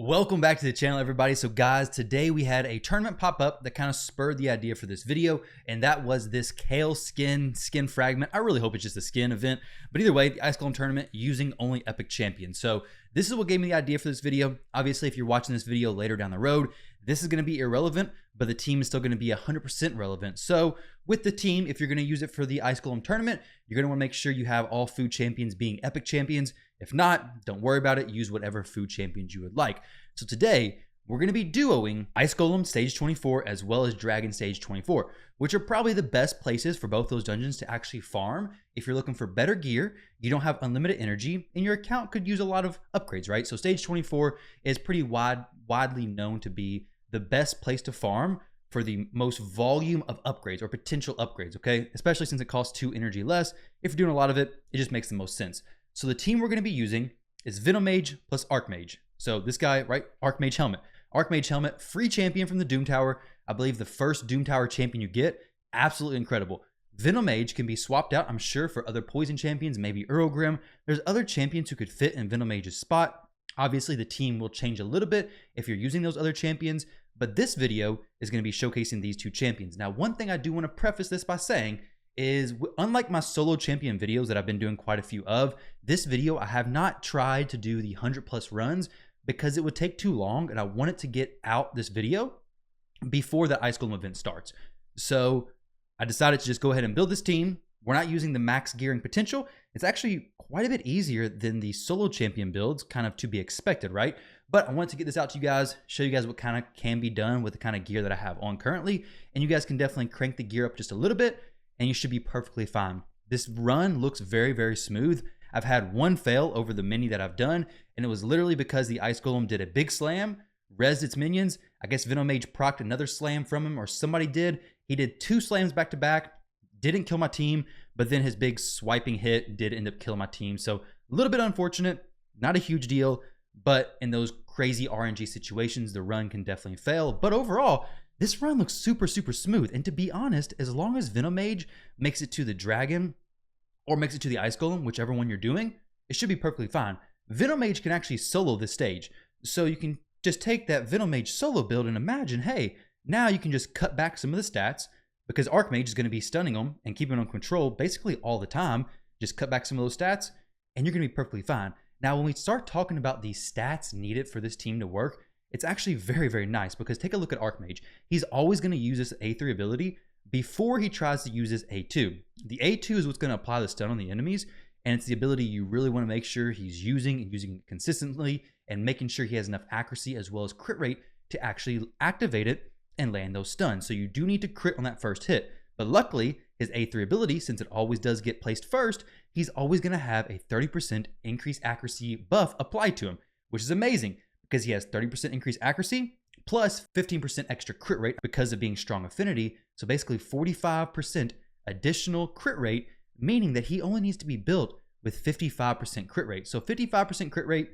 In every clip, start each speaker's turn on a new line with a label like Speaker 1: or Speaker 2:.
Speaker 1: Welcome back to the channel, everybody. So guys, today we had a tournament pop up that kind of spurred the idea for this video, and that was this Kale skin fragment. I really hope it's just a skin event, but either way, the Icegolem tournament using only epic champions. So this is what gave me the idea for this video. Obviously, if you're watching this video later down the road, this is going to be irrelevant, but the team is still going to be 100% relevant. So with the team, if you're going to use it for the Icegolem tournament, you're going to want to make sure you have all food champions being epic champions. If not, don't worry about it. Use whatever food champions you would like. So today, we're going to be duoing Icegolem Stage 24 as well as Dragon Stage 24, which are probably the best places for both those dungeons to actually farm. If you're looking for better gear, you don't have unlimited energy, and your account could use a lot of upgrades, right? So Stage 24 is pretty widely known to be the best place to farm for the most volume of upgrades or potential upgrades, okay? Especially since it costs 2 energy less. If you're doing a lot of it, it just makes the most sense. So the team we're going to be using is Venomage plus Archmage. So this guy, right? Archmage helmet. Archmage helmet, free champion from the Doom Tower. I believe the first Doom Tower champion you get. Absolutely incredible. Venomage can be swapped out, I'm sure, for other poison champions, maybe Earlgrim. There's other champions who could fit in Venomage's spot. Obviously, the team will change a little bit if you're using those other champions, but this video is going to be showcasing these two champions. Now, one thing I do want to preface this by saying is, unlike my solo champion videos that I've been doing quite a few of, this video I have not tried to do the 100+ runs because it would take too long, and I wanted to get out this video before the Icegolem event starts. So I decided to just go ahead and build this team. We're not using the max gearing potential. It's actually quite a bit easier than the solo champion builds, kind of to be expected, right? But I wanted to get this out to you guys, show you guys what kind of can be done with the kind of gear that I have on currently, and you guys can definitely crank the gear up just a little bit, and you should be perfectly fine. This run looks very, very smooth. I've had one fail over the many that I've done, and it was literally because the Icegolem did a big slam, rezzed its minions. I guess Venomage procced another slam from him, or somebody did. He did 2 slams back to back, didn't kill my team, but then his big swiping hit did end up killing my team. So a little bit unfortunate, not a huge deal, but in those crazy RNG situations, the run can definitely fail. But overall, this run looks super, super smooth. And to be honest, as long as Venomage makes it to the Dragon or makes it to the Icegolem, whichever one you're doing, it should be perfectly fine. Venomage can actually solo this stage. So you can just take that Venomage solo build and imagine, hey, now you can just cut back some of the stats because Archmage is going to be stunning them and keeping them on control basically all the time. Just cut back some of those stats and you're going to be perfectly fine. Now, when we start talking about the stats needed for this team to work, it's actually very, very nice because take a look at Archmage. He's always going to use this A3 ability before he tries to use his A2. The A2 is what's going to apply the stun on the enemies, and it's the ability you really want to make sure he's using it consistently and making sure he has enough accuracy as well as crit rate to actually activate it and land those stuns. So you do need to crit on that first hit. But luckily, his A3 ability, since it always does get placed first, he's always going to have a 30% increased accuracy buff applied to him, which is amazing because he has 30% increased accuracy plus 15% extra crit rate because of being strong affinity. So basically 45% additional crit rate, meaning that he only needs to be built with 55% crit rate. So 55% crit rate,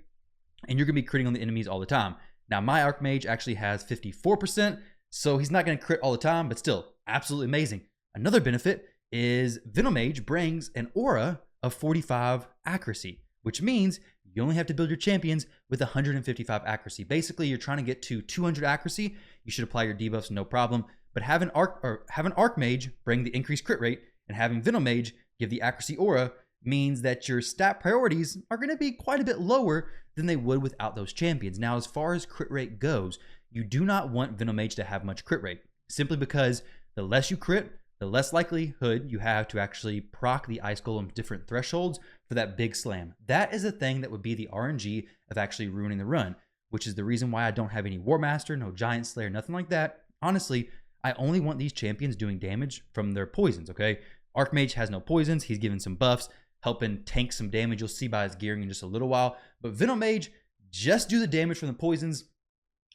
Speaker 1: and you're going to be critting on the enemies all the time. Now, my Archmage actually has 54%, so he's not going to crit all the time, but still, absolutely amazing. Another benefit is Venomage brings an aura of 45 accuracy, which means you only have to build your champions with 155 accuracy. Basically, you're trying to get to 200 accuracy. You should apply your debuffs, no problem. But having Archmage bring the increased crit rate and having Venomage give the accuracy aura means that your stat priorities are going to be quite a bit lower than they would without those champions. Now, as far as crit rate goes, you do not want Venomage to have much crit rate, simply because the less you crit, the less likelihood you have to actually proc the Icegolem's different thresholds for that big slam. That is a thing that would be the RNG of actually ruining the run, which is the reason why I don't have any War Master, no Giant Slayer, nothing like that. Honestly, I only want these champions doing damage from their poisons, okay? Archmage has no poisons. He's given some buffs, helping tank some damage. You'll see by his gearing in just a little while. But Venomage, just do the damage from the poisons,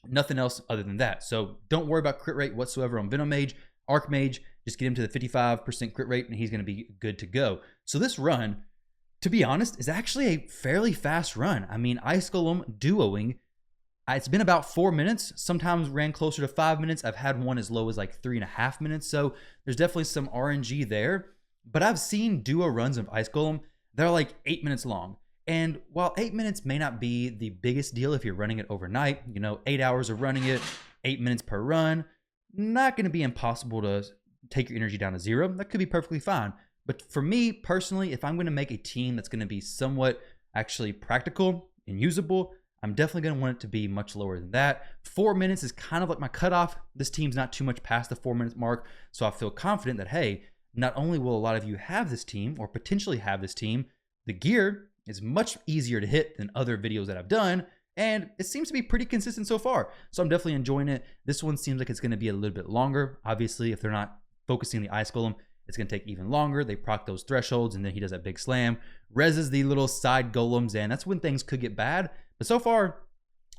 Speaker 1: nothing else other than that. So don't worry about crit rate whatsoever on Venomage. Archmage, just get him to the 55% crit rate and he's going to be good to go. So this run, to be honest, is actually a fairly fast run. I mean, Icegolem duoing, it's been about 4 minutes, sometimes ran closer to 5 minutes. I've had one as low as like 3.5 minutes. So there's definitely some RNG there. But I've seen duo runs of Icegolem that are like 8 minutes long. And while 8 minutes may not be the biggest deal if you're running it overnight, 8 hours of running it, 8 minutes per run, not going to be impossible to take your energy down to 0. That could be perfectly fine. But for me personally, if I'm going to make a team that's going to be somewhat actually practical and usable, I'm definitely going to want it to be much lower than that. 4 minutes is kind of like my cutoff. This team's not too much past the 4 minute mark. So I feel confident that, hey, not only will a lot of you have this team or potentially have this team, the gear is much easier to hit than other videos that I've done. And it seems to be pretty consistent so far. So I'm definitely enjoying it. This one seems like it's going to be a little bit longer. Obviously, if they're not focusing the Icegolem, it's going to take even longer. They proc those thresholds and then he does that big slam. Reses the little side golems and that's when things could get bad. But so far,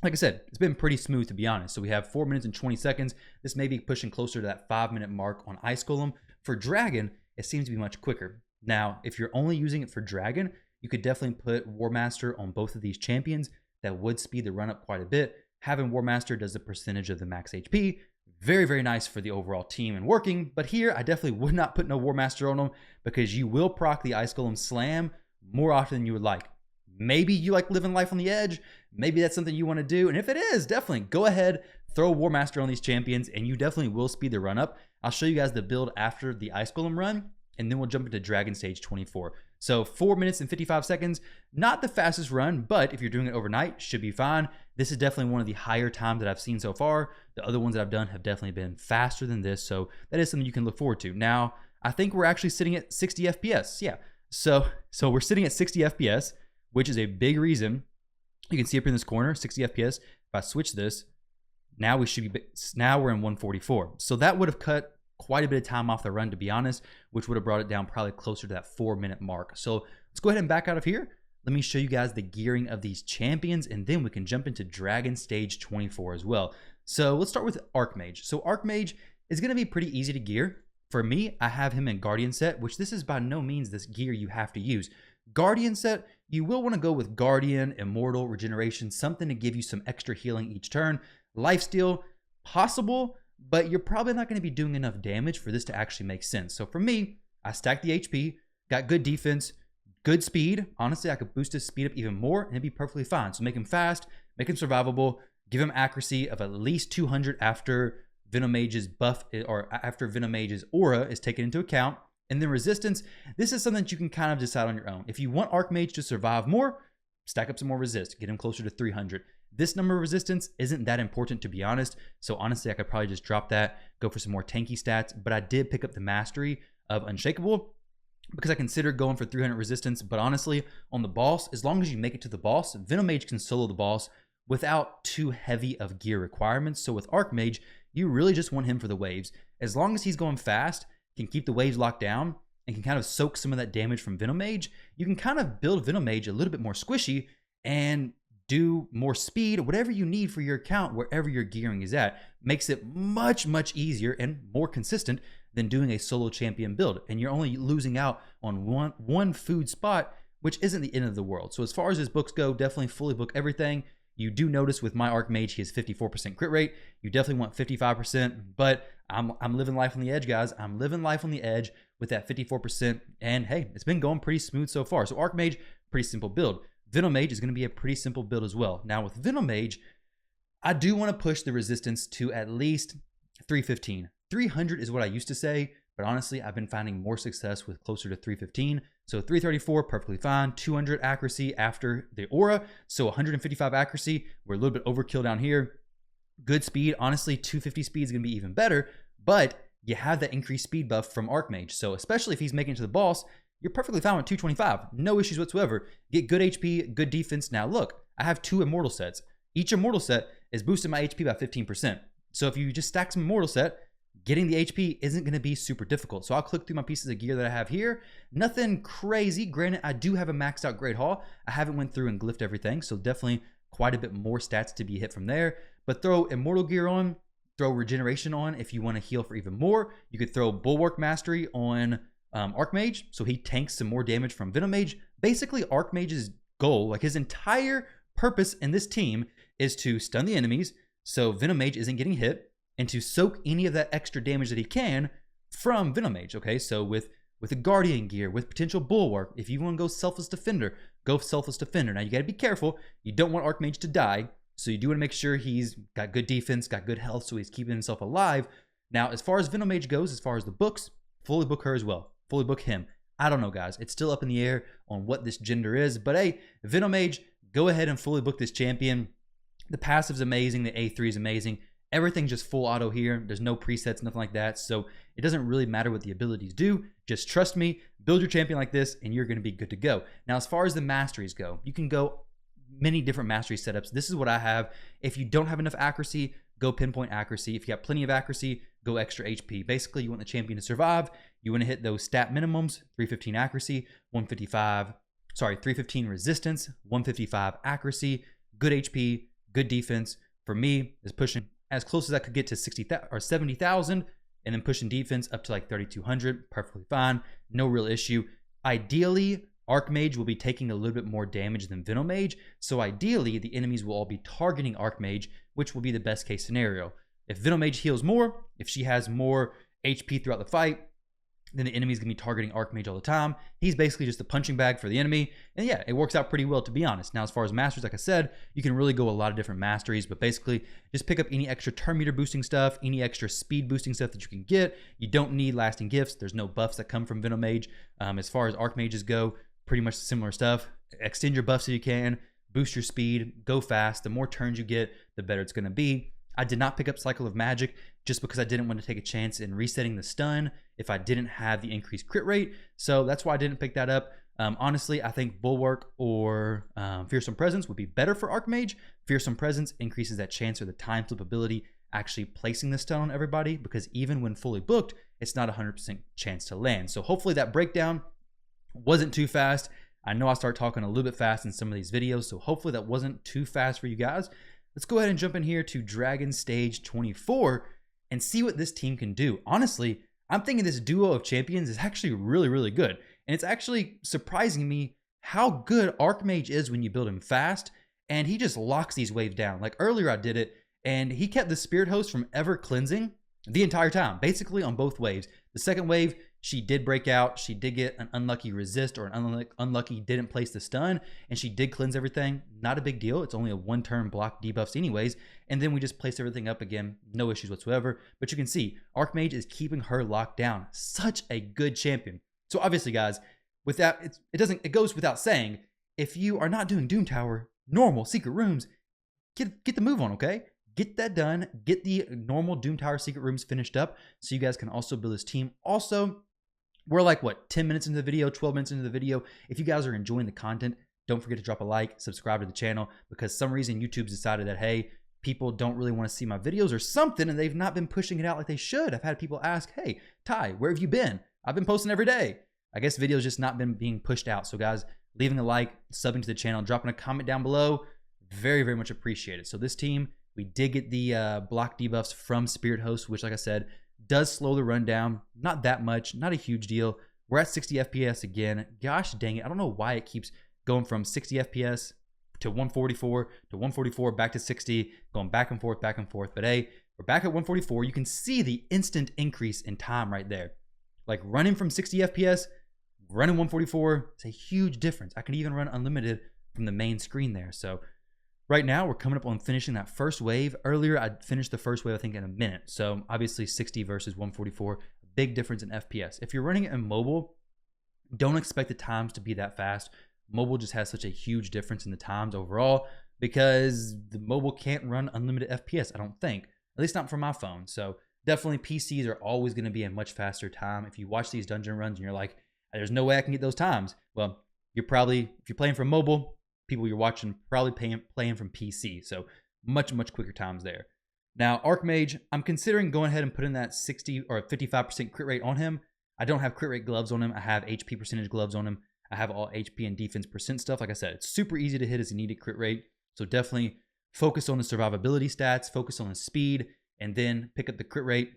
Speaker 1: like I said, it's been pretty smooth to be honest. So we have 4 minutes and 20 seconds. This may be pushing closer to that 5 minute mark on Icegolem. For Dragon, it seems to be much quicker. Now, if you're only using it for Dragon, you could definitely put War Master on both of these champions. That would speed the run up quite a bit. Having War Master does the percentage of the max HP. Very, very nice for the overall team and working. But here, I definitely would not put no War Master on them because you will proc the Icegolem slam more often than you would like. Maybe you like living life on the edge. Maybe that's something you want to do. And if it is, definitely go ahead, throw War Master on these champions and you definitely will speed the run up. I'll show you guys the build after the Icegolem run and then we'll jump into Dragon Stage 24. So 4 minutes and 55 seconds, not the fastest run, but if you're doing it overnight, should be fine. This is definitely one of the higher times that I've seen so far. The other ones that I've done have definitely been faster than this. So that is something you can look forward to. Now, I think we're actually sitting at 60 FPS. Yeah. So we're sitting at 60 FPS, which is a big reason. You can see up in this corner, 60 FPS. If I switch this, now we're in 144. So that would have cut quite a bit of time off the run, to be honest, which would have brought it down probably closer to that 4 minute mark. So let's go ahead and back out of here. Let me show you guys the gearing of these champions, and then we can jump into Dragon Stage 24 as well. So let's start with Archmage. So Archmage is going to be pretty easy to gear. For me, I have him in Guardian set, which this is by no means this gear you have to use. Guardian set, you will want to go with Guardian, Immortal, Regeneration, something to give you some extra healing each turn. Lifesteal, possible, but you're probably not going to be doing enough damage for this to actually make sense. So for me, I stacked the HP, got good defense, good speed. Honestly, I could boost his speed up even more and it'd be perfectly fine. So make him fast, make him survivable, give him accuracy of at least 200 after Venomage's buff or after Venomage's aura is taken into account. And then resistance, this is something that you can kind of decide on your own. If you want Archmage to survive more, stack up some more resist, get him closer to 300. This number of resistance isn't that important, to be honest. So honestly, I could probably just drop that, go for some more tanky stats. But I did pick up the mastery of Unshakable because I considered going for 300 resistance. But honestly, on the boss, as long as you make it to the boss, Venomage can solo the boss without too heavy of gear requirements. So with Archmage, you really just want him for the waves. As long as he's going fast, can keep the waves locked down, and can kind of soak some of that damage from Venomage, you can kind of build Venomage a little bit more squishy and do more speed, whatever you need for your account, wherever your gearing is at. Makes it much, much easier and more consistent than doing a solo champion build. And you're only losing out on one food spot, which isn't the end of the world. So as far as his books go, definitely fully book everything. You do notice with my Archmage, he has 54% crit rate. You definitely want 55%, but I'm living life on the edge, guys. I'm living life on the edge with that 54%. And hey, it's been going pretty smooth so far. So Archmage, pretty simple build. Venomage is going to be a pretty simple build as well. Now with Venomage, I do want to push the resistance to at least 315. 300 is what I used to say, but honestly, I've been finding more success with closer to 315. So 334, perfectly fine. 200 accuracy after the aura. So 155 accuracy. We're a little bit overkill down here. Good speed. Honestly, 250 speed is going to be even better, but you have that increased speed buff from Archmage. So especially if he's making it to the boss, you're perfectly fine with 225. No issues whatsoever. Get good HP, good defense. Now look, I have 2 Immortal sets. Each Immortal set is boosting my HP by 15%. So if you just stack some Immortal set, getting the HP isn't going to be super difficult. So I'll click through my pieces of gear that I have here. Nothing crazy. Granted, I do have a maxed out Great Hall. I haven't went through and glyphed everything. So definitely quite a bit more stats to be hit from there. But throw Immortal gear on, throw Regeneration on if you want to heal for even more. You could throw Bulwark Mastery on Archmage, so he tanks some more damage from Venomage. Basically, Archmage's goal, like his entire purpose in this team, is to stun the enemies so Venomage isn't getting hit, and to soak any of that extra damage that he can from Venomage. Okay, so with with a Guardian gear, with potential Bulwark. If you want to go Selfless Defender, go Selfless Defender. Now, you got to be careful. You don't want Archmage to die, so you do want to make sure he's got good defense, got good health, so he's keeping himself alive. Now, as far as Venomage goes, as far as the books, fully book her as well. Fully book him. I don't know, guys. It's still up in the air on what this gender is, but hey, Venomage, go ahead and fully book this champion. The passive's amazing. The A3 is amazing. Everything's just full auto here. There's no presets, nothing like that. So it doesn't really matter what the abilities do. Just trust me, build your champion like this, and you're going to be good to go. Now, as far as the masteries go, you can go many different mastery setups. This is what I have. If you don't have enough accuracy, go pinpoint accuracy. If you got plenty of accuracy, go extra HP. Basically, you want the champion to survive. You want to hit those stat minimums, 315 accuracy, 315 resistance, 155 accuracy, good HP, good defense. For me, is pushing as close as I could get to 60,000 or 70,000, and then pushing defense up to like 3,200, perfectly fine, no real issue. Ideally, Archmage will be taking a little bit more damage than Venomage, so ideally, the enemies will all be targeting Archmage, which will be the best case scenario. If Venomage heals more, if she has more HP throughout the fight, then the enemy's gonna be targeting Archmage all the time. He's basically just a punching bag for the enemy. And yeah, it works out pretty well, to be honest. Now, as far as masters, like I said, you can really go a lot of different masteries, but basically just pick up any extra turn meter boosting stuff, any extra speed boosting stuff that you can get. You don't need lasting gifts. There's no buffs that come from Venomage. As far as Archmages go, pretty much similar stuff. Extend your buffs if you can, boost your speed, go fast. The more turns you get, the better it's gonna be. I did not pick up Cycle of Magic just because I didn't want to take a chance in resetting the stun if I didn't have the increased crit rate. So that's why I didn't pick that up. Honestly, I think Bulwark or Fearsome Presence would be better for Archmage. Fearsome Presence increases that chance or the time flip ability actually placing the stun on everybody, because even when fully booked, it's not a 100% chance to land. So hopefully that breakdown wasn't too fast. I know I start talking a little bit fast in some of these videos, so hopefully that wasn't too fast for you guys. Let's go ahead and jump in here to Dragon Stage 24 and see what this team can do. Honestly, I'm thinking this duo of champions is actually really, really good. And it's actually surprising me how good Archmage is when you build him fast, and he just locks these waves down. Like earlier I did it, and he kept the Spirit Host from ever cleansing the entire time, basically on both waves. The second wave, she did break out. She did get an unlucky resist or an unlucky didn't place the stun, and she did cleanse everything. Not a big deal. It's only a one-turn block debuffs anyways. And then we just place everything up again. No issues whatsoever. But you can see Archmage is keeping her locked down. Such a good champion. So obviously, guys, with that, it goes without saying, if you are not doing Doom Tower, normal secret rooms, get the move on, okay? Get that done. Get the normal Doom Tower secret rooms finished up so you guys can also build this team. Also, we're like, what, 10 minutes into the video, 12 minutes into the video. If you guys are enjoying the content, don't forget to drop a like, subscribe to the channel, because some reason YouTube's decided that, hey, people don't really want to see my videos or something, and they've not been pushing it out like they should. I've had people ask, hey, Ty, where have you been? I've been posting every day. I guess videos just not been being pushed out. So guys, leaving a like, subbing to the channel, dropping a comment down below, very, very much appreciated. So this team, we did get the block debuffs from Spirit Host, which, like I said, does slow the run down. Not that much, not a huge deal. We're at 60 FPS again. Gosh dang it, I don't know why it keeps going from 60 FPS to 144 to 144 back to 60, going back and forth, but hey, we're back at 144. You can see the instant increase in time right there. Like running from 60 FPS, running 144, it's a huge difference. I can even run unlimited from the main screen there. So right now, we're coming up on finishing that first wave. Earlier, I finished the first wave, I think, in a minute. So obviously 60 versus 144, big difference in FPS. If you're running it in mobile, don't expect the times to be that fast. Mobile just has such a huge difference in the times overall, because the mobile can't run unlimited FPS, I don't think. At least not for my phone. So definitely PCs are always going to be a much faster time. If you watch these dungeon runs and you're like, there's no way I can get those times. Well, you're probably, if you're playing from mobile, people you're watching probably playing from PC. So much, much quicker times there. Now, Archmage, I'm considering going ahead and putting that 60 or 55% crit rate on him. I don't have crit rate gloves on him. I have HP percentage gloves on him. I have all HP and defense percent stuff. Like I said, it's super easy to hit as a needed crit rate. So definitely focus on the survivability stats, focus on the speed, and then pick up the crit rate.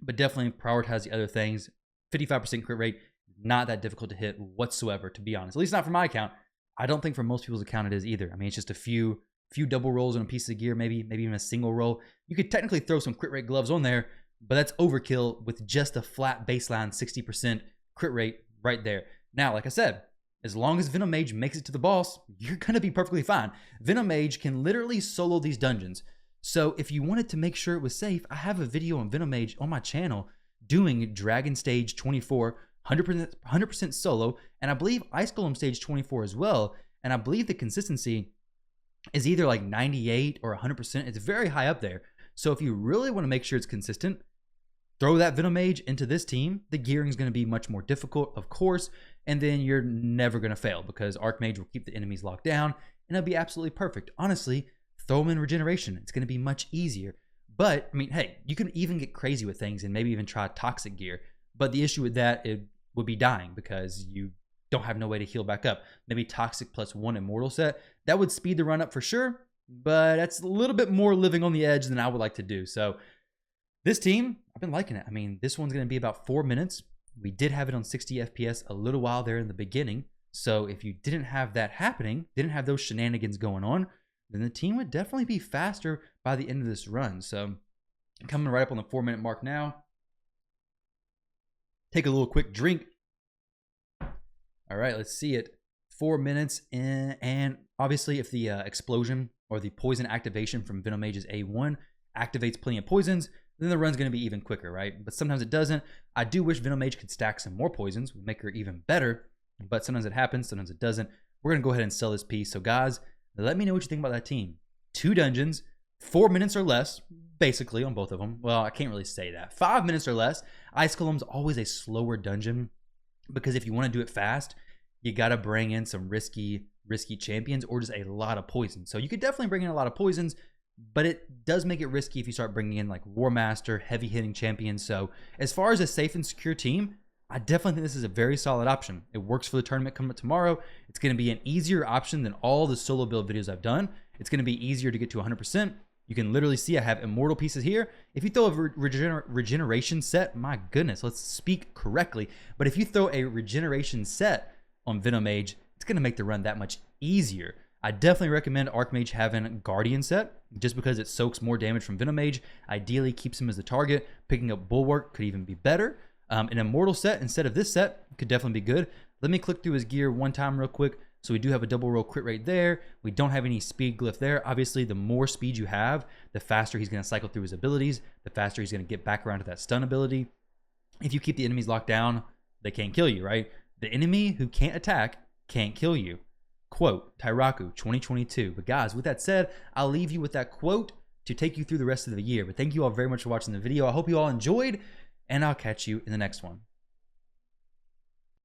Speaker 1: But definitely prioritize the other things. 55% crit rate, not that difficult to hit whatsoever, to be honest. At least not for my account. I don't think for most people's account it is either. I mean, it's just a few double rolls on a piece of gear, maybe even a single roll. You could technically throw some crit rate gloves on there, but that's overkill with just a flat baseline 60% crit rate right there. Now, like I said, as long as Venom Mage makes it to the boss, you're going to be perfectly fine. Venom Mage can literally solo these dungeons. So if you wanted to make sure it was safe, I have a video on Venom Mage on my channel doing Dragon Stage 24, 100% solo, and I believe Icegolem Stage 24 as well. And I believe the consistency is either like 98 or 100%. It's very high up there. So if you really want to make sure it's consistent, throw that Venom Mage into this team. The gearing is going to be much more difficult, of course, and then you're never going to fail because Archmage will keep the enemies locked down, and it'll be absolutely perfect. Honestly, throw them in Regeneration. It's going to be much easier. But, I mean, hey, you can even get crazy with things and maybe even try Toxic gear. But the issue with that, it would be dying because you don't have no way to heal back up. Maybe Toxic plus 1 Immortal set. That would speed the run up for sure, but that's a little bit more living on the edge than I would like to do. So this team, I've been liking it. I mean, this one's going to be about 4 minutes. We did have it on 60 FPS a little while there in the beginning. So if you didn't have that happening, didn't have those shenanigans going on, then the team would definitely be faster by the end of this run. So coming right up on the 4 minute mark now. Take a little quick drink. All right, let's see it. 4 minutes in, and obviously if the explosion or the poison activation from Venom Mage's A1 activates plenty of poisons, then the run's going to be even quicker, right? But sometimes it doesn't. I do wish Venom Mage could stack some more poisons, would make her even better, but sometimes it happens, sometimes it doesn't. We're going to go ahead and sell this piece. So guys, let me know what you think about that team. 2 dungeons, 4 minutes or less, basically on both of them. Well, I can't really say that. 5 minutes or less. Icegolem's always a slower dungeon because if you want to do it fast, you got to bring in some risky champions or just a lot of poison. So you could definitely bring in a lot of poisons, but it does make it risky if you start bringing in like War Master, heavy hitting champions. So as far as a safe and secure team, I definitely think this is a very solid option. It works for the tournament coming up tomorrow. It's going to be an easier option than all the solo build videos I've done. It's going to be easier to get to 100%. You can literally see I have immortal pieces here. If you throw a regeneration set, my goodness, let's speak correctly. But if you throw a regeneration set on Venom Mage, it's going to make the run that much easier. I definitely recommend Archmage having Guardian set just because it soaks more damage from Venom Mage. Ideally keeps him as the target. Picking up Bulwark could even be better. An Immortal set instead of this set could definitely be good. Let me click through his gear one time real quick. So we do have a double roll crit rate there. We don't have any speed glyph there. Obviously, the more speed you have, the faster he's going to cycle through his abilities, the faster he's going to get back around to that stun ability. If you keep the enemies locked down, they can't kill you, right? The enemy who can't attack can't kill you. Quote, Tyrauku 2022. But guys, with that said, I'll leave you with that quote to take you through the rest of the year. But thank you all very much for watching the video. I hope you all enjoyed, and I'll catch you in the next one.